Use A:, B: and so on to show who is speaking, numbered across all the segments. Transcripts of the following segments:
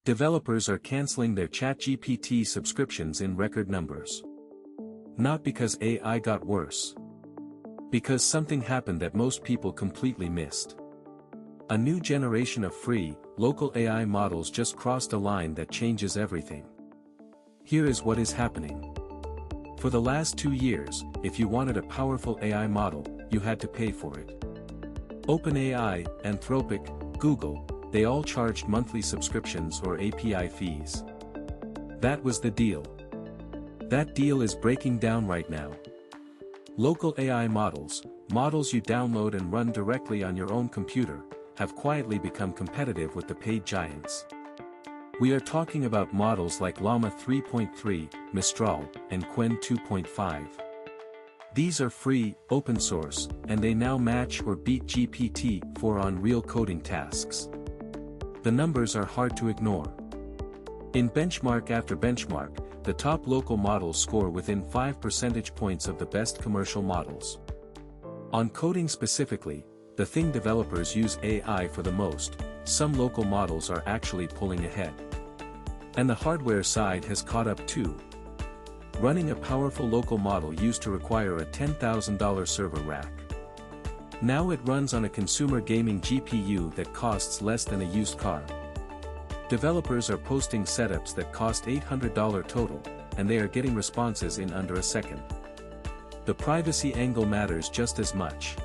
A: Developers are canceling their ChatGPT subscriptions in record numbers. Not because AI got worse. Because something happened that most people completely missed. A new generation of free, local AI models just crossed a line that changes everything. Here is what is happening. For the last 2 years, if you wanted a powerful AI model, you had to pay for it. OpenAI, Anthropic, Google, they all charged monthly subscriptions or API fees. That was the deal. That deal is breaking down right now. Local AI models you download and run directly on your own computer, have quietly become competitive with the paid giants. We are talking about models like Llama 3.3, Mistral, and Qwen 2.5. These are free, open source, and they now match or beat GPT-4 on real coding tasks. The numbers are hard to ignore. In benchmark after benchmark, the top local models score within 5 percentage points of the best commercial models. On coding specifically, the thing developers use AI for the most, some local models are actually pulling ahead. And the hardware side has caught up too. Running a powerful local model used to require a $10,000 server rack. Now it runs on a consumer gaming GPU that costs less than a used car. Developers are posting setups that cost $800 total, and they are getting responses in under a second. The privacy angle matters just as much.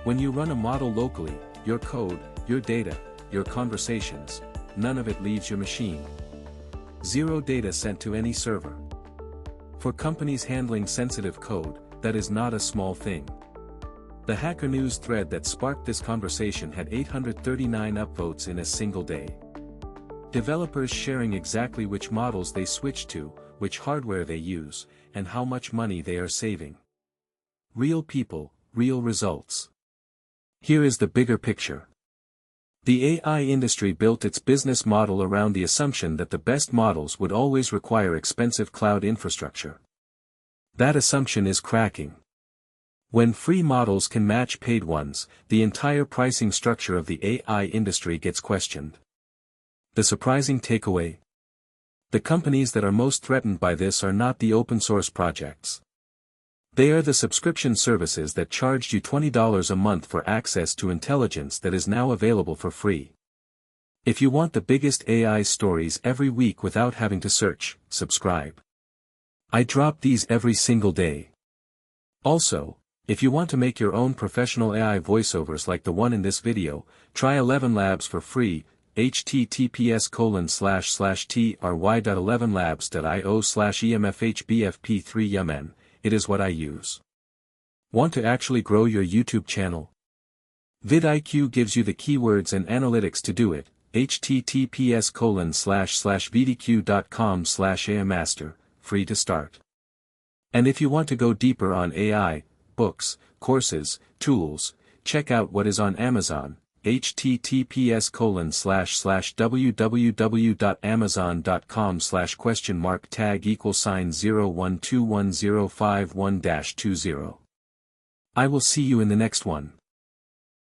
A: When you run a model locally, your code, your data, your conversations, none of it leaves your machine. Zero data sent to any server. For companies handling sensitive code, that is not a small thing. The Hacker News thread that sparked this conversation had 839 upvotes in a single day. Developers sharing exactly which models they switch to, which hardware they use, and how much money they are saving. Real people, real results. Here is the bigger picture. The AI industry built its business model around the assumption that the best models would always require expensive cloud infrastructure. That assumption is cracking. When free models can match paid ones, the entire pricing structure of the AI industry gets questioned. The surprising takeaway? The companies that are most threatened by this are not the open source projects. They are the subscription services that charged you $20 a month for access to intelligence that is now available for free. If you want the biggest AI stories every week without having to search, subscribe. I drop these every single day. Also, if you want to make your own professional AI voiceovers like the one in this video, try 11 Labs for free, https://try.11labs.io/emfhbfp3 Yemen. It is what I use. Want to actually grow your YouTube channel? vidIQ gives you the keywords and analytics to do it, https://vidq.com/amaster, free to start. And if you want to go deeper on AI, books, courses, tools, check out what is on Amazon, https://www.amazon.com/tag=01210521-20. I will see you in the next one.